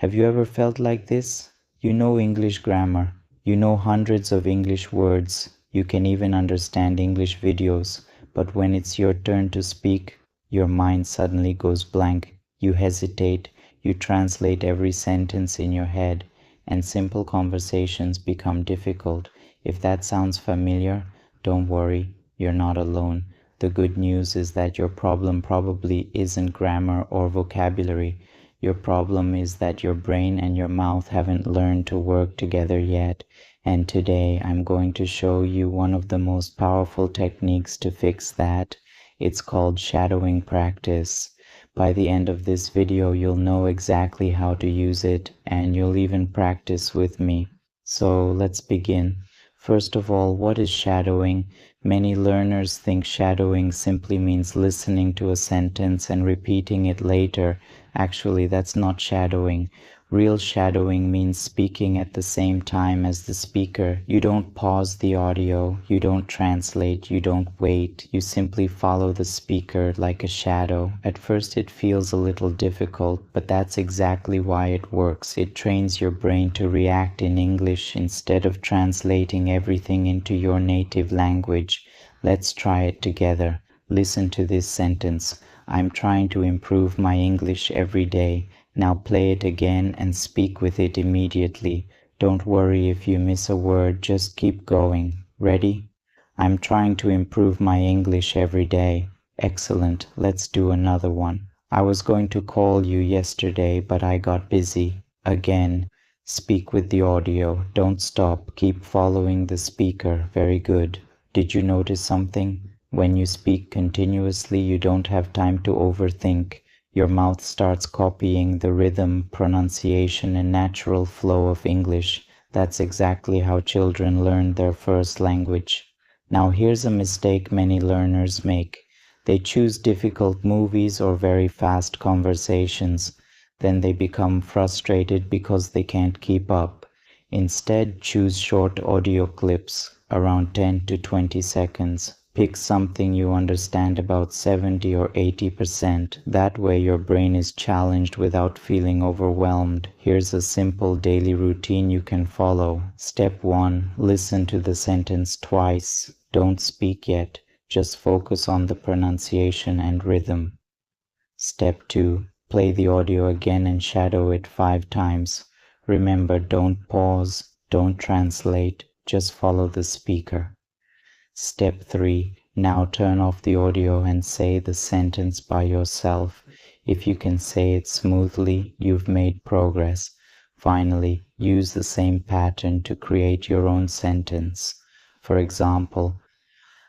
Have you ever felt like this? You know English grammar, you know hundreds of English words, you can even understand English videos, but when it's your turn to speak, your mind suddenly goes blank. You hesitate, you translate every sentence in your head, and simple conversations become difficult. If that sounds familiar, don't worry, you're not alone. The good news is that your problem probably isn't grammar or vocabulary. Your problem is that your brain and your mouth haven't learned to work together yet. And today I'm going to show you one of the most powerful techniques to fix that. It's called shadowing practice. By the end of this video, you'll know exactly how to use it, and you'll even practice with me. So let's begin. First of all, what is shadowing? Many learners think shadowing simply means listening to a sentence and repeating it later. Actually, that's not shadowing. Real shadowing means speaking at the same time as the speaker. You don't pause the audio, you don't translate, you don't wait. You simply follow the speaker like a shadow. At first it feels a little difficult, but that's exactly why it works. It trains your brain to react in English instead of translating everything into your native language. Let's try it together. Listen to this sentence. I'm trying to improve my English every day. Now play it again and speak with it immediately. Don't worry if you miss a word, just keep going. Ready? I'm trying to improve my English every day. Excellent, let's do another one. I was going to call you yesterday, but I got busy. Again, speak with the audio. Don't stop, keep following the speaker. Very good. Did you notice something? When you speak continuously, you don't have time to overthink. Your mouth starts copying the rhythm, pronunciation, and natural flow of English. That's exactly how children learn their first language. Now here's a mistake many learners make. They choose difficult movies or very fast conversations. Then they become frustrated because they can't keep up. Instead, choose short audio clips, around 10 to 20 seconds. Pick something you understand about 70 or 80%. That way your brain is challenged without feeling overwhelmed. Here's a simple daily routine you can follow. Step 1. Listen to the sentence twice. Don't speak yet. Just focus on the pronunciation and rhythm. Step 2. Play the audio again and shadow it 5 times. Remember, don't pause, don't translate, just follow the speaker. Step 3. Now turn off the audio and say the sentence by yourself. If you can say it smoothly, you've made progress. Finally, use the same pattern to create your own sentence. For example,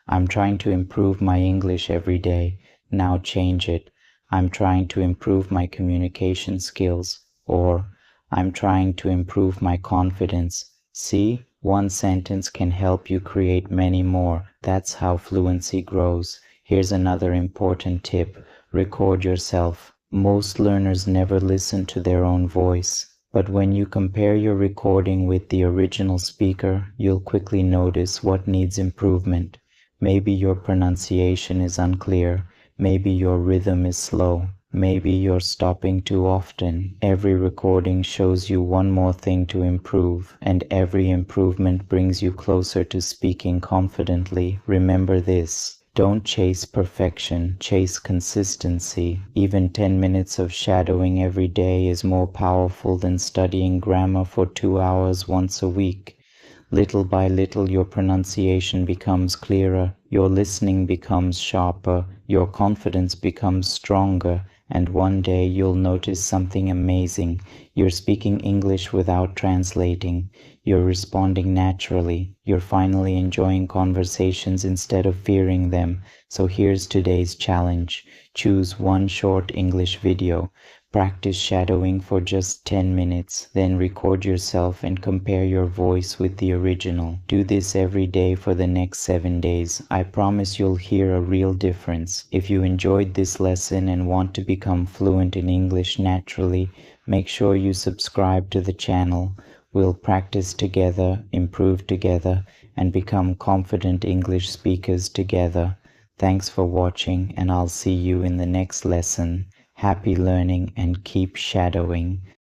I'm trying to improve my English every day. Now change it. I'm trying to improve my communication skills. Or, I'm trying to improve my confidence. See? One sentence can help you create many more. That's how fluency grows. Here's another important tip. Record yourself. Most learners never listen to their own voice. But when you compare your recording with the original speaker, you'll quickly notice what needs improvement. Maybe your pronunciation is unclear. Maybe your rhythm is slow. Maybe you're stopping too often. Every recording shows you one more thing to improve, and every improvement brings you closer to speaking confidently. Remember this. Don't chase perfection, chase consistency. Even 10 minutes of shadowing every day is more powerful than studying grammar for 2 hours once a week. Little by little, your pronunciation becomes clearer, your listening becomes sharper, your confidence becomes stronger, and one day you'll notice something amazing. You're speaking English without translating. You're responding naturally. You're finally enjoying conversations instead of fearing them. So here's today's challenge. Choose one short English video. Practice shadowing for just 10 minutes, then record yourself and compare your voice with the original. Do this every day for the next 7 days. I promise you'll hear a real difference. If you enjoyed this lesson and want to become fluent in English naturally, make sure you subscribe to the channel. We'll practice together, improve together, and become confident English speakers together. Thanks for watching, and I'll see you in the next lesson. Happy learning and keep shadowing.